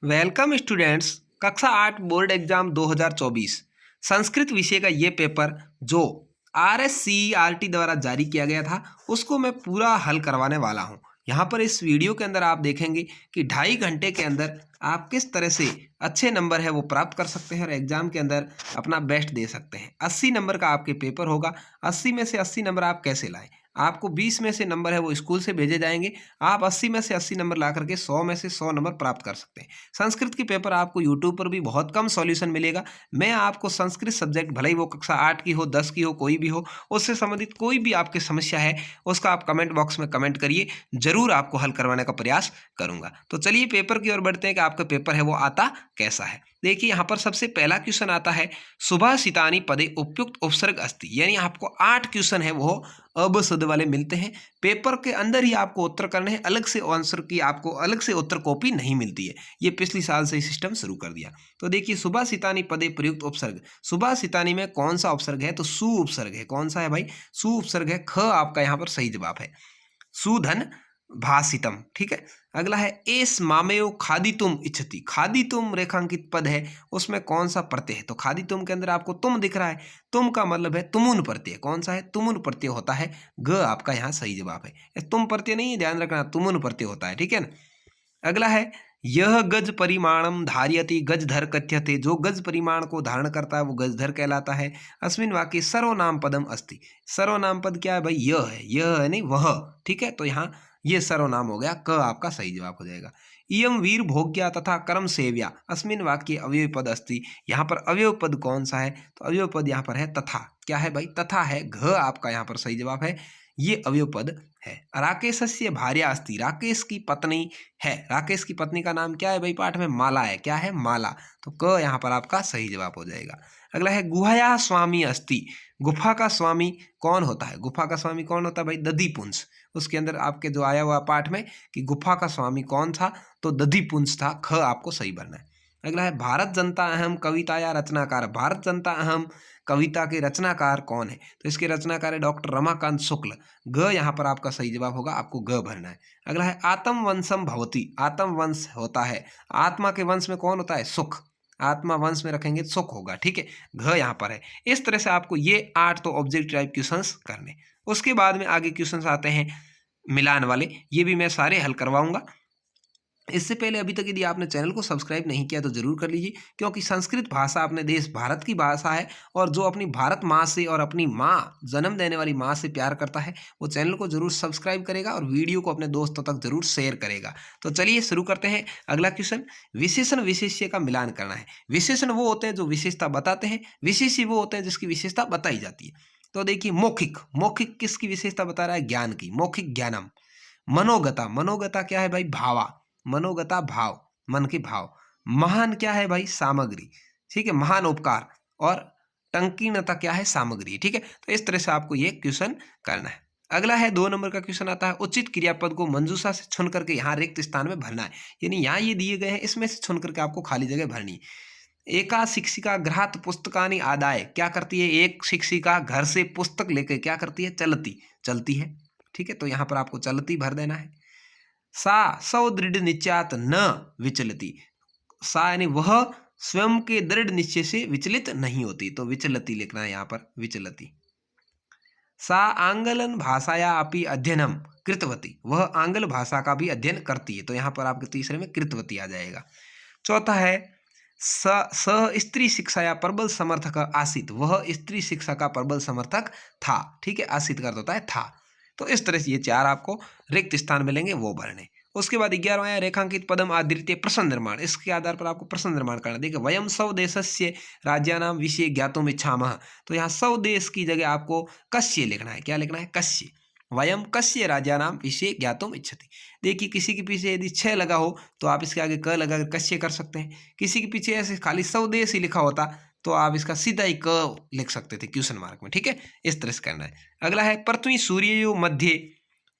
Welcome students. कक्षा 8 board exam 2024 Sanskrit विषय का ये पेपर जो RSCERT द्वारा जारी किया गया था उसको मैं पूरा हल करवाने वाला हूँ। यहाँ पर इस वीडियो के अंदर आप देखेंगे कि 2.5 घंटे के अंदर आप किस तरह से अच्छे नंबर है वो प्राप्त कर सकते हैं और एग्जाम के अंदर अपना बेस्ट दे सकते हैं। 80 नंबर का आपके पेपर होगा। 80 में से 80 नंबर आप कैसे लाएं? आपको 20 में से नंबर है वो स्कूल से भेजे जाएंगे। आप 80 में से 80 नंबर ला करके 100 में से 100 नंबर प्राप्त कर सकते हैं। संस्कृत की पेपर आपको यूट्यूब पर भी बहुत कम सॉल्यूशन मिलेगा। मैं आपको संस्कृत सब्जेक्ट भले ही वो कक्षा 8 की हो, 10 की हो, कोई भी हो, उससे संबंधित कोई भी आपकी समस्या है उसका आप कमेंट बॉक्स में कमेंट करिए, जरूर आपको हल करवाने का प्रयास करूंगा। तो चलिए पेपर की ओर बढ़ते हैं कि आपका पेपर है वो आता कैसा है। देखिए यहाँ पर सबसे पहला क्वेश्चन आता है, सुभाषितानि पदे उपयुक्त उपसर्ग अस्ति, यानी आपको 8 क्वेश्चन है वो अब शब्द वाले मिलते हैं। पेपर के अंदर ही आपको उत्तर करने हैं, अलग से आंसर की आपको अलग से उत्तर कॉपी नहीं मिलती है। ये पिछली साल से सिस्टम शुरू कर दिया। तो देखिए सुभाषितानि पदे प्रयुक्त उपसर्ग, सुभाषितानि में कौन सा उपसर्ग है? तो सु उपसर्ग है। कौन सा है भाई? सु उपसर्ग है। ख आपका यहाँ पर सही जवाब है। सुधन भासितम। ठीक है। अगला है एस मामेयो खादितुम इच्छति, खादितुम रेखांकित पद है, उसमें कौन सा प्रत्यय है? तो खादितुम के अंदर आपको तुम दिख रहा है, तुम का मतलब है तुमुन प्रत्यय। कौन सा है? तुमुन प्रत्यय होता है। ग आपका यहाँ सही जवाब है। तुम प्रत्यय नहीं है, ध्यान रखना, तुमुन प्रत्यय होता है। ठीक है ना। अगला है यह गज परिमाणम धार्यति गजधर कथ्यते, जो गज परिमाण को धारण करता है वो गजधर कहलाता है। अस्मिन वाक्य सर्वनाम पदम अस्ति, सर्वनाम पद क्या है भाई? यह है, यह है नहीं वह। ठीक है, तो यहाँ ये सर्वनाम हो गया। क आपका सही जवाब हो जाएगा। इयम वीर भोग्या तथा कर्म सेव्या, अस्मिन वाक्य अवयव पद अस्ति, यहाँ पर अवयव पद कौन सा है? तो अवयव पद यहाँ पर है तथा। क्या है भाई? तथा है। घ आपका यहाँ पर सही जवाब है, ये अवयव पद है। राकेशस्य भार्या अस्ति, राकेश की पत्नी है। राकेश की पत्नी का नाम क्या है भाई? पाठ में माला है। क्या है? माला। तो क यहाँ पर आपका सही जवाब हो जाएगा। अगला है गुहाया स्वामी अस्ति, गुफा का स्वामी कौन होता है? गुफा का स्वामी कौन होता है भाई? दधिपुंस। उसके अंदर आपके जो आया हुआ पाठ में कि गुफा का स्वामी कौन था, तो दधिपुंस था। ख आपको सही भरना है। अगला है भारत जनता अहम कविता या रचनाकार, भारत जनता अहम कविता के रचनाकार कौन है? तो इसके रचनाकार है डॉक्टर रमाकांत शुक्ल। ग यहाँ पर आपका सही जवाब होगा, आपको ग भरना है। अगला है आत्म वंशम भवती, आत्म वंश होता है। आत्मा के वंश में कौन होता है? सुख। आत्मा वंश में रखेंगे तो सुख होगा। ठीक है, घ यहाँ पर है। इस तरह से आपको ये 8 तो ऑब्जेक्ट टाइप क्वेश्चंस करने। उसके बाद में आगे क्वेश्चंस आते हैं मिलान वाले, ये भी मैं सारे हल करवाऊंगा। इससे पहले अभी तक यदि आपने चैनल को सब्सक्राइब नहीं किया तो जरूर कर लीजिए, क्योंकि संस्कृत भाषा अपने देश भारत की भाषा है, और जो अपनी भारत माँ से और अपनी माँ जन्म देने वाली माँ से प्यार करता है वो चैनल को जरूर सब्सक्राइब करेगा और वीडियो को अपने दोस्तों तक जरूर शेयर करेगा। तो चलिए शुरू करते हैं। अगला क्वेश्चन, विशेषण विशेष्य का मिलान करना है। विशेषण वो होते हैं जो विशेषता बताते हैं, विशेष्य वो होते हैं जिसकी विशेषता बताई जाती है। तो देखिए मौखिक, मौखिक किसकी विशेषता बता रहा है? ज्ञान की। मौखिक ज्ञानम। मनोगता, मनोगता क्या है भाई? भावा। मनोगता भाव, मन के भाव। महान क्या है भाई? सामग्री। ठीक है, महान उपकार। और टंकीनता क्या है? सामग्री। ठीक है, तो इस तरह से आपको ये क्वेश्चन करना है। अगला है 2 नंबर का क्वेश्चन आता है, उचित क्रियापद को मंजूषा से चुन करके यहाँ रिक्त स्थान में भरना है। यानी यहाँ ये दिए गए हैं, इसमें से चुन करके आपको खाली जगह भरनी है। एका शिक्षिका गृहात पुस्तकानि आदाय, क्या करती है? एक शिक्षिका घर से पुस्तक लेकर क्या करती है? चलती, चलती है। ठीक है, तो यहाँ पर आपको चलती भर देना है। सा सौदृढ़ निश्चयात न विचलती, सा यानी वह स्वयं के दृढ़ निश्चय से विचलित नहीं होती, तो विचलती लिखना है यहाँ पर, विचलती। सा आंगलन भाषाया अपि अध्ययनम कृतवती, वह आंग्ल भाषा का भी अध्ययन करती है, तो यहाँ पर आपके तीसरे में कृतवती आ जाएगा। चौथा है स स्त्री शिक्षा या प्रबल समर्थक आसित, वह स्त्री शिक्षा का प्रबल समर्थक था। ठीक है, आसित का अर्थ होता है था। तो इस तरह से ये 4 आपको रिक्त स्थान मिलेंगे, वो भरने। उसके बाद 11वां है रेखांकित पदम आदृत्य प्रश्न निर्माण, इसके आधार पर आपको प्रश्न निर्माण करना। देखिए वयम स्वदेशस्य राज्यानाम विषय ज्ञातुम इच्छामः, तो यहाँ स्वदेश की जगह आपको कस्य लिखना है। क्या लिखना है? कस्य। वयम कस्य राज्यानाम विषय ज्ञातुम इच्छति। देखिए किसी के पीछे यदि 6 लगा हो तो आप इसके आगे क लगा कर कस्य कर सकते हैं। किसी के पीछे ऐसे खाली स्वदेश ही लिखा होता तो आप इसका सीधा ही क लिख सकते थे क्वेश्चन मार्क में। ठीक है, इस तरह से करना है। अगला है पृथ्वी सूर्यो मध्य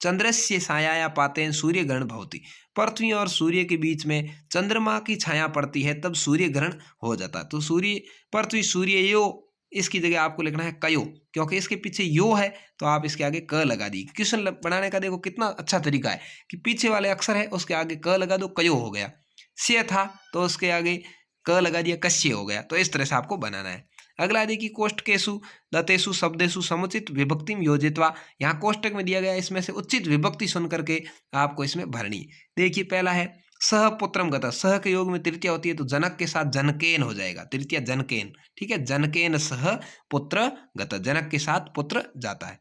चंद्रस्य छाया पातेन सूर्य ग्रहण भवति, पृथ्वी और सूर्य के बीच में चंद्रमा की छाया पड़ती है तब सूर्य ग्रहण हो जाता है। तो सूर्य, पृथ्वी सूर्य यो, इसकी जगह आपको लिखना है कयो, क्योंकि इसके पीछे यो है तो आप इसके आगे क लगा दी। क्वेश्चन बनाने का देखो कितना अच्छा तरीका है कि पीछे वाले अक्षर है उसके आगे क लगा दो, कयो हो गया। स्य था तो उसके आगे क लगा दिया, कस्य हो गया। तो इस तरह से आपको बनाना है। अगला देखिए कोष्टकेषु दतेषु शब्देषु समुचित विभक्तिम योजित्वा। यहाँ कोष्टक में दिया गया, इसमें से उचित विभक्ति सुन करके आपको इसमें भरनी। देखिए पहला है सह पुत्रम गतः। सह के योग में तृतीया होती है तो जनक के साथ जनकेन हो जाएगा, तृतीया जनकेन। ठीक है, जनकेन सह पुत्र गतः, जनक के साथ पुत्र जाता है।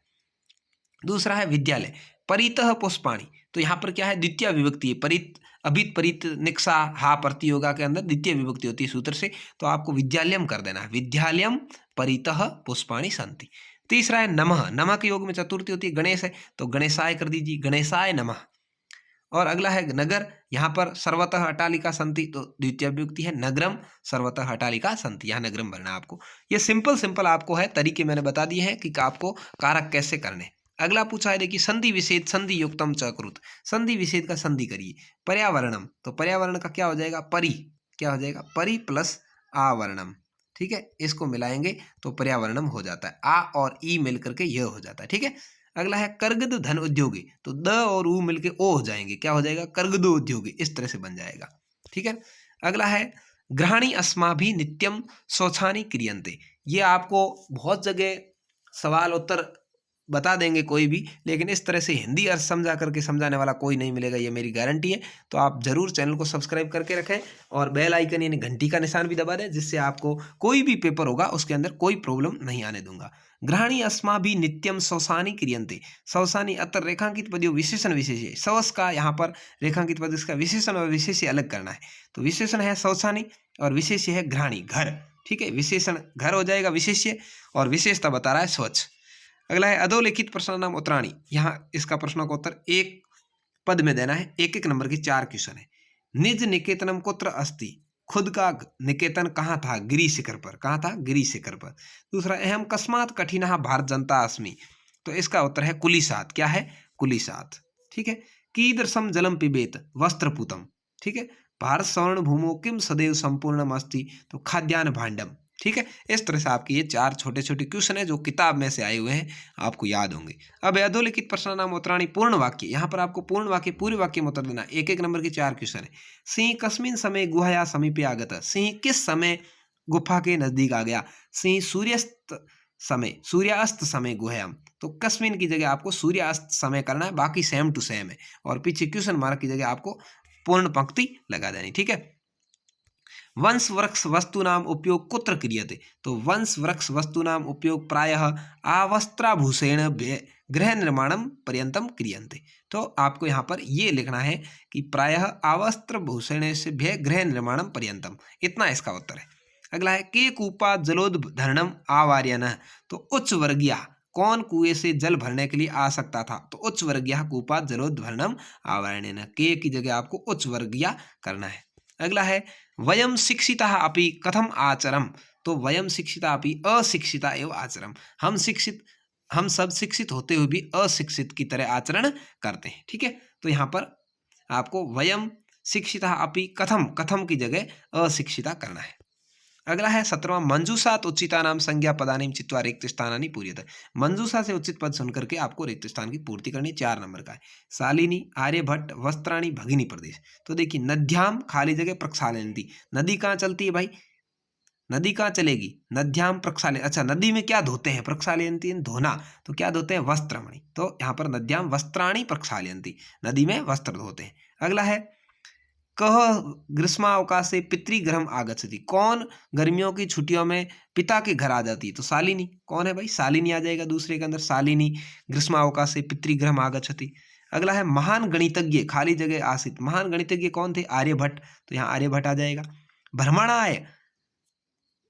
दूसरा है विद्यालय, परितः पुष्पाणि। तो यहाँ पर क्या है, द्वितीय विभक्ति है। परित, अभित, परित, निक्सा, हा प्रतियोगा के अंदर द्वितीय विभक्ति होती है सूत्र से, तो आपको विद्यालयम कर देना है। विद्यालयम परितः पुष्पाणि सन्ति। तीसरा है नमः। नमः के योग में चतुर्थी होती है, गणेश है तो गणेशाय कर दीजिए, गणेशाय नमः। और अगला है नगर, यहाँ पर सर्वतः अटालिका संति, तो द्वितीय विभक्ति है नगरम सर्वतः अटालिका संति, यहाँ नगरम भरना है आपको। ये सिंपल आपको है, तरीके मैंने बता दिए हैं कि आपको कारक कैसे करने। अगला पूछा है देखिए संधि विच्छेद संधि युक्तम च कुरुत। संधि विच्छेद का संधि करिए। पर्यावरणम, तो पर्यावरण का क्या हो जाएगा, परि, क्या हो जाएगा, परि प्लस आवरणम। ठीक है, इसको मिलाएंगे तो पर्यावरणम हो जाता है, आ और ई मिल करके यह हो जाता है। ठीक है, अगला है कर्गद धन उद्योगी, तो द और उ मिलके ओ हो जाएंगे, क्या हो जाएगा, कर्गदो उद्योगी, इस तरह से बन जाएगा। ठीक है, अगला है ग्रहणी अस्माभि नित्यम शौचानि क्रियन्ते। ये आपको बहुत जगह सवाल उत्तर बता देंगे कोई भी, लेकिन इस तरह से हिंदी अर्थ समझा करके समझाने वाला कोई नहीं मिलेगा, ये मेरी गारंटी है। तो आप जरूर चैनल को सब्सक्राइब करके रखें और बेल आइकन यानी घंटी का निशान भी दबा दें, जिससे आपको कोई भी पेपर होगा उसके अंदर कोई प्रॉब्लम नहीं आने दूंगा। ग्रहणी अस्माभि नित्यम शौचानि क्रियन्ते। शौचानि अतर रेखांकित पदयों विशेषण विशेष्य। शौच का यहाँ पर रेखांकित पद, इसका विशेषण और विशेष्य अलग करना है। तो विशेषण है शौचानि और विशेष्य है ग्रहणी, घर। ठीक है, विशेषण घर हो जाएगा विशेष्य, और विशेषता बता रहा है स्वच्छ। अगला है अधोलिखित प्रश्न नाम उत्तराणी। यहाँ इसका प्रश्नों का उत्तर एक पद में देना है, एक एक नंबर की 4 क्वेश्चन है। निज निकेतनम कुत्र अस्ति। खुद का निकेतन कहाँ था, गिरि शिखर पर, कहाँ था, गिरि शिखर पर। दूसरा अहम कस्मात कठिनः भारत जनता अस्मि। तो इसका उत्तर है कुलिसात, क्या है, कुलिसात। ठीक है, कीदृशम जलम पिबेत वस्त्रपूतम। ठीक है, भारत स्वर्ण भूमो किम सदैव संपूर्णम अस्ति, तो खाद्यान्न भांडम। ठीक है, इस तरह से आपके ये 4 छोटे छोटे क्वेश्चन है जो किताब में से आए हुए हैं, आपको याद होंगे। अब अधोलिखित प्रश्न नाम उत्तराणी पूर्ण वाक्य। यहाँ पर आपको पूर्ण वाक्य पूरे वाक्य में उत्तर देना, एक एक नंबर के 4 क्वेश्चन है। सिंह कस्मिन समय गुहाया समीपे आगत। सिंह किस समय गुफा के नजदीक आ गया। सिंह सूर्यास्त समय गुहायाम। तो कस्मिन की जगह आपको सूर्यास्त समय करना है, बाकी सेम टू सेम है, और पीछे क्वेश्चन मार्क की जगह आपको पूर्ण पंक्ति लगा देनी। ठीक है, वंश वृक्ष वस्तूनाम उपयोग कुत्र क्रियते। तो वंश वृक्ष वस्तूनाम उपयोग प्रायः आवस्त्राभूषेण गृह निर्माणम पर्यंतम क्रियन्ते। तो आपको यहाँ पर ये लिखना है कि प्रायः आवस्त्रभूषण से गृह निर्माणम पर्यंतम, इतना इसका उत्तर है। अगला है के कूपा जलोद्धरणम आवार्यन। तो उच्च वर्गीय, कौन कुएं से जल भरने के लिए आ सकता था, तो उच्च वर्गीय कूपा जलोद्धरणम आवार्यन, के की जगह आपको उच्च वर्गीय करना है। अगला है वयम शिक्षिता अपि कथम आचरम। तो वयम शिक्षिता अपि अशिक्षिता एवं आचरम। हम सब शिक्षित होते हुए भी अशिक्षित की तरह आचरण करते हैं। ठीक है, तो यहाँ पर आपको वयम शिक्षिता अपि कथम, कथम की जगह अशिक्षिता करना है। अगला है 17वां मंजूषात उचिता नाम संज्ञा पदानी चित्वा रिक्त स्थानानि पूर्यत। मंजूषा से उचित पद सुनकर के आपको रिक्त स्थान की पूर्ति करनी, 4 नंबर का है। शालिनी, आर्यभट्ट, वस्त्राणी, भगिनी प्रदेश। तो देखिए नद्याम खाली जगह प्रक्षालयन्ति। नदी कहाँ चलती है भाई, नदी कहाँ चलेगी, नद्याम प्रक्षालन। अच्छा, नदी में क्या धोते हैं, प्रक्षालयन्ति धोना, तो क्या धोते हैं, वस्त्रमणि। तो यहाँ पर नद्याम वस्त्राणी प्रक्षालयन्ति, नदी में वस्त्र धोते हैं। अगला है कह ग्रीष्मावकाशे पितृगृहम आगच्छति। कौन गर्मियों की छुट्टियों में पिता के घर आ जाती है, तो शालिनी। कौन है भाई, शालिनी आ जाएगा दूसरे के अंदर, शालिनी ग्रीष्मावकाशे पितृगृहम आगच्छति। अगला है महान गणितज्ञ, खाली जगह आसित। महान गणितज्ञ कौन थे, आर्यभट्ट, तो यहाँ आर्यभट्ट आ जाएगा। भ्रमणाय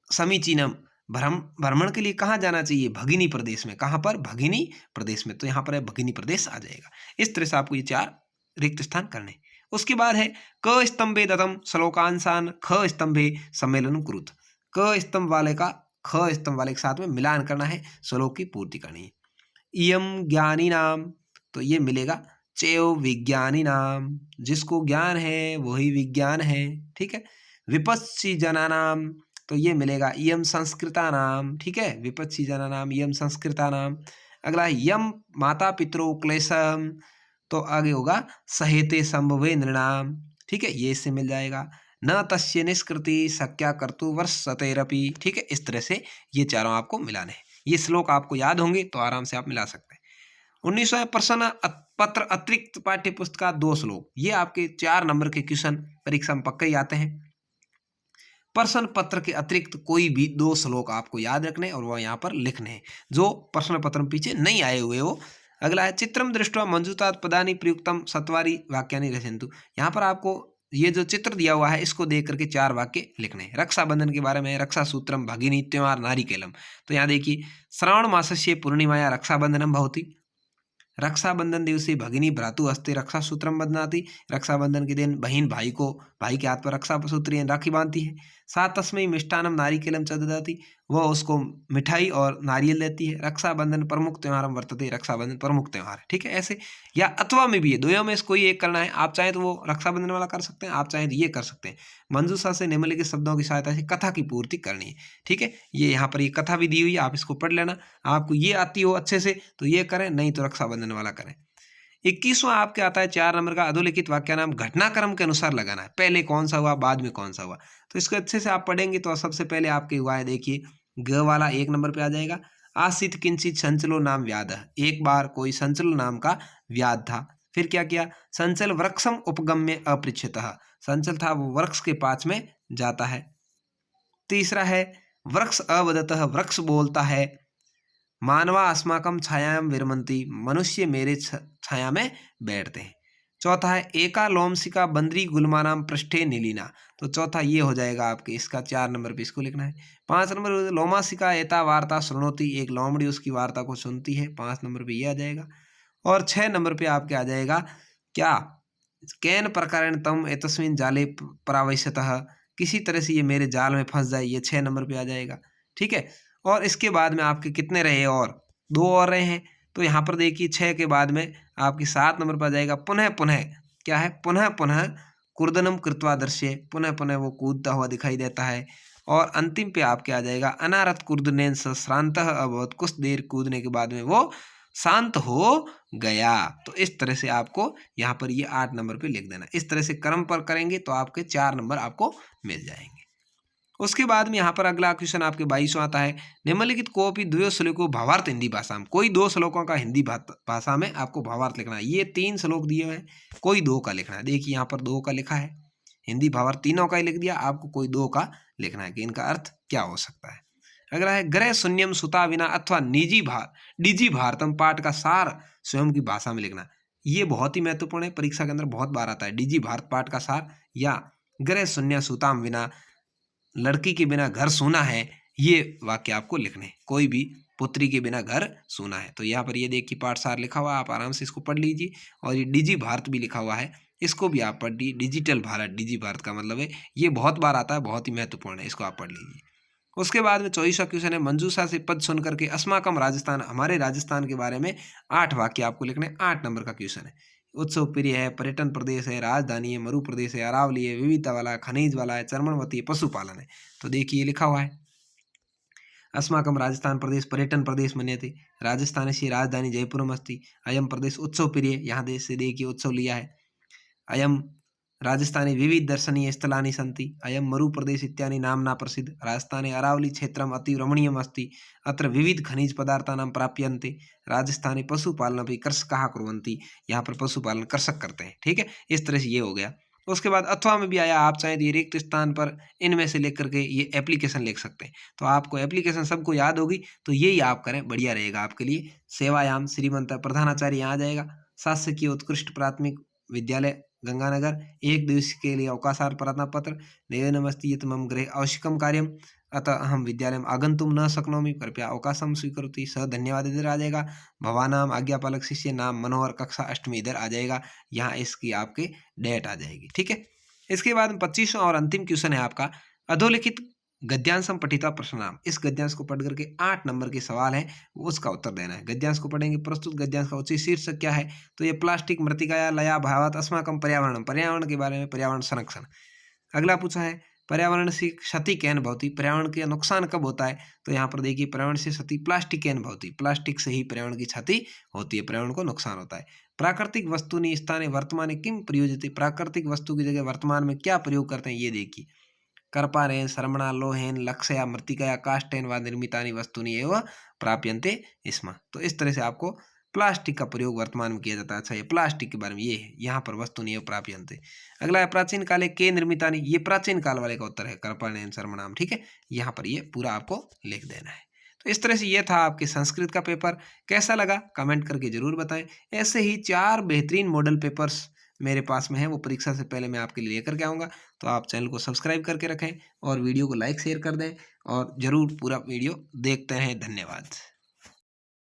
समीचीनम, भ्रमण के लिए कहाँ जाना चाहिए, भगिनी प्रदेश में। कहाँ पर, भगिनी प्रदेश में, तो यहाँ पर भगिनी प्रदेश आ जाएगा। इस तरह से आपको ये 4 रिक्त स्थान करने। उसके बाद है क स्तंभे दत्तम श्लोकांशान ख स्तंभे सम्मेलन कुरुत। क स्तंभ वाले का ख स्तंभ वाले के साथ में मिलान करना है, श्लोक की पूर्ति करनी है। इयम ज्ञानी नाम, तो ये मिलेगा चेव विज्ञानी नाम, जिसको ज्ञान है वही विज्ञान है। ठीक है, विपत्ति जना नाम, तो ये मिलेगा इयम संस्कृता नाम। ठीक है, विपत्ति जना नाम, इयम संस्कृता नाम। अगला यम माता पितरो क्लेशम, तो आगे होगा सहेते संभवे नृणाम। ठीक है, ये इससे मिल जाएगा। न तस्य निष्कृति शक्या कर्तु वर्षतेरपि, ठीक है, इस तरह से ये चारों आपको मिलाने हैं। ये श्लोक आपको याद होंगे तो आराम से आप मिला सकते हैं। 19वां प्रश्न पत्र अतिरिक्त पाठ्य पुस्तक का 2 श्लोक, ये आपके 4 नंबर के क्वेश्चन परीक्षा में पक्के ही आते हैं। प्रश्न पत्र के अतिरिक्त कोई भी 2 श्लोक आपको याद रखने और वह यहाँ पर लिखने हैं, जो प्रश्न पत्र में पीछे नहीं आए हुए हो। अगला है चित्रम दृष्ट्वा मंजूतात पदानि प्रयुक्तम सत्वारि वाक्यानि रचयन्तु। यहाँ पर आपको ये जो चित्र दिया हुआ है इसको देख करके 4 वाक्य लिखने हैं। रक्षाबंधन के बारे में, रक्षा सूत्रम भगिनी त्योहार नारिकेलम। तो यहाँ देखिए, श्रावण मासस्य पूर्णिमाया रक्षाबंधनम भवति, रक्षाबंधन दिवसे भगिनी भ्रातु हस्ते रक्षा सूत्रम बध्नाति। रक्षाबंधन के दिन बहन भाई के हाथ पर रक्षा सूत्र यानी राखी बांधती है। साथ तस्मै मिष्टानम नारिकेलम च ददाति, वह उसको मिठाई और नारियल देती है। रक्षाबंधन प्रमुख त्योहारम वर्तते, रक्षाबंधन प्रमुख त्योहार है, ठीक है। ऐसे या अथवा में भी है, दोनों में से कोई एक करना है। आप चाहें तो वो रक्षाबंधन वाला कर सकते हैं, आप चाहें तो ये कर सकते हैं। मंजूषा से निम्नलिखित शब्दों की सहायता से कथा की पूर्ति करनी है, ठीक है। ये यहाँ पर ये कथा भी दी हुई है, आप इसको पढ़ लेना। आपको ये आती हो अच्छे से तो ये करें, नहीं तो रक्षाबंधन वाला करें। 21वां आपके आता है 4 नंबर का, अधोलिखित वाक्य नाम घटनाक्रम के अनुसार लगाना है। पहले कौन सा हुआ, बाद में कौन सा हुआ, तो इसको अच्छे से आप पढ़ेंगे तो सबसे पहले आपके हुआ है, देखिए ग वाला 1 नंबर पे आ जाएगा। आसित किंचित संचलो नाम व्याध, एक बार कोई संचल नाम का व्याध था। फिर क्या किया, संचल वृक्षम उपगम्य अपृच्छतः, संचल था वो वृक्ष के पास में जाता है। तीसरा है वृक्ष अवदतः, वृक्ष बोलता है। मानवा अस्माकम छायाम विरमंती, मनुष्य मेरे छाया में बैठते हैं। चौथा है एका लोमसिका बंदरी गुलमानाम पृष्ठे नीलिना, तो चौथा ये हो जाएगा आपके, इसका 4 नंबर पे इसको लिखना है। 5 नंबर लोमासिका एता वार्ता सुनोती, एक लोमड़ी उसकी वार्ता को सुनती है, 5 नंबर पे ये आ जाएगा। और 6 नंबर पे आपके आ जाएगा क्या, कैन प्रकारेण तम एतस्मिन जाले परावश्यतः, किसी तरह से ये मेरे जाल में फंस जाए, ये 6 नंबर पे आ जाएगा, ठीक है। और इसके बाद में आपके कितने रहे, और 2 और रहे हैं। तो यहाँ पर देखिए 6 के बाद में आपकी 7 नंबर पर आ जाएगा पुनः पुनः, क्या है, पुनः पुनः कूर्दनम कृत्वा दृश्य, पुनः पुनः वो कूदता हुआ दिखाई देता है। और अंतिम पे आपके आ जाएगा अनारत कूर्दनेन श्रांतः अभवत्, कुछ देर कूदने के बाद में वो शांत हो गया। तो इस तरह से आपको यहाँ पर ये 8 नंबर पे लिख देना। इस तरह से क्रम पर करेंगे तो आपके 4 नंबर आपको मिल जाएंगे। उसके बाद में यहाँ पर अगला क्वेश्चन आपके 22वां आता है, निम्नलिखित कोपि द्वयो श्लोको भावार्थ हिंदी भाषा में, कोई 2 श्लोकों का हिंदी भाषा में आपको भावार्थ लिखना है। ये 3 श्लोक दिए हुए हैं, कोई 2 का लिखना है। देखिए यहाँ पर 2 का लिखा है, हिंदी भावार्थ तीनों का ही लिख दिया, आपको कोई 2 का लिखना है कि इनका अर्थ क्या हो सकता है। अगला है ग्रह शून्यम सुता विना अथवा निजी भारतम, पाठ का सार स्वयं की भाषा में लिखना। ये बहुत ही महत्वपूर्ण है, परीक्षा के अंदर बहुत बार आता है। डिजी भारत पाठ का सार या ग्रह शून्य सुताम विना, लड़की के बिना घर सूना है, ये वाक्य आपको लिखने। कोई भी पुत्री के बिना घर सूना है, तो यहाँ पर ये देखिए पाठसार लिखा हुआ है, आप आराम से इसको पढ़ लीजिए। और ये डिजी भारत भी लिखा हुआ है, इसको भी आप पढ़ लीजिए। डिजिटल भारत, डिजी भारत का मतलब है, ये बहुत बार आता है, बहुत ही महत्वपूर्ण है, इसको आप पढ़ लीजिए। उसके बाद में 24वां क्वेश्चन है, मंजूषा से पद सुन करके अस्माकम राजस्थान, हमारे राजस्थान के बारे में 8 वाक्य आपको लिखने। 8 नंबर का क्वेश्चन है। उत्सव प्रिय है, पर्यटन प्रदेश है, राजधानी है, मरु प्रदेश है, अरावली है, विविधता वाला है, खनिज वाला है, चर्मणवती है, पशुपालन है। तो देखिए लिखा हुआ है, अस्माकं राजस्थान प्रदेश पर्यटन प्रदेश मन्यते, राजस्थानस्य राजधानी जयपुरम अस्ति, अयम प्रदेश उत्सव प्रिय, यहाँ देश से देखिए उत्सव लिया है। अयम राजस्थाने विविध दर्शनीय स्थलानि सन्ति, अयम मरु प्रदेश इत्यादि नाम्ना प्रसिद्ध, राजस्थाने अरावली क्षेत्रम अति रमणीयम अस्ति, अत्र विविध खनिज पदार्थानां प्राप्यन्ते, राजस्थाने पशुपालनपि कृषकाः कुर्वन्ति, यहाँ पर पशुपालन कृषक करते हैं, ठीक है। इस तरह से ये हो गया। उसके बाद अथवा में भी आया, आप चाहें तो ये रिक्त स्थान पर इनमें से लिख करके ये एप्लीकेशन लिख सकते हैं। तो आपको एप्लीकेशन सबको याद होगी, तो यही आप करें, बढ़िया रहेगा आपके लिए। सेवायाम श्रीमंत प्रधानाचार्य यहाँ आ जाएगा। शासकीय उत्कृष्ट प्राथमिक विद्यालय गंगानगर, 1 दिवस के लिए अवकाशार्थ प्रार्थना पत्र, निवेदनमस्ति यत् मम गृहे आवश्यकं कार्यम, अतः अहम विद्यालयम् आगन्तुं न शक्नोमि, कृपया अवकाशं स्वीकरोतु, स धन्यवाद इधर आ जाएगा। भवानाम आज्ञापालक शिष्य नाम मनोहर, कक्षा 8वीं इधर आ जाएगा। यहाँ इसकी आपके डेट आ जाएगी, ठीक है। इसके बाद 25वां और अंतिम क्वेश्चन है आपका, अधोलिखित गद्यांशम पठिता प्रश्नाम, इस गद्यांश को पढ़ करके 8 नंबर के सवाल है, उसका उत्तर देना है। गद्यांश को पढ़ेंगे, प्रस्तुत गद्यांश का उचित शीर्षक क्या है, तो ये प्लास्टिक मृतिकाया लया भावात अस्माकं पर्यावरण, पर्यावरण के बारे में, पर्यावरण संरक्षण। अगला पूछा है पर्यावरण से क्षति कैन भवति, पर्यावरण के नुकसान कब होता है, तो यहाँ पर देखिए पर्यावरण से क्षति प्लास्टिक कैन भवति, प्लास्टिक से ही पर्यावरण की क्षति होती है, पर्यावरण को नुकसान होता है। प्राकृतिक वस्तूनि स्थाने वर्तमाने किम प्रयोज्यते, प्राकृतिक वस्तु की जगह वर्तमान में क्या प्रयोग करते हैं ये देखिए। कर्पारेण सर्मणा लोहेन लक्षया मृत्तिकया काष्ठेन व निर्मितानि वस्तूनि एव प्राप्यन्ते स्म। तो इस तरह से आपको प्लास्टिक का प्रयोग वर्तमान में किया जाता है। अच्छा, ये प्लास्टिक के बारे में ये है, यहाँ पर वस्तूनि एव प्राप्यन्ते। अगला है प्राचीन काले के निर्मितानि, ये प्राचीन काल वाले का उत्तर है कर्पारेण सर्मणाम। ठीक है, यहाँ पर ये पूरा आपको लिख देना है। तो इस तरह से ये था आपके संस्कृत का पेपर। कैसा लगा कमेंट करके जरूर बताएं। ऐसे ही 4 बेहतरीन मॉडल पेपर्स मेरे पास में है, वो परीक्षा से पहले मैं आपके लिए लेकर के आऊँगा। तो आप चैनल को सब्सक्राइब करके रखें और वीडियो को लाइक शेयर कर दें और ज़रूर पूरा वीडियो देखते रहें। धन्यवाद।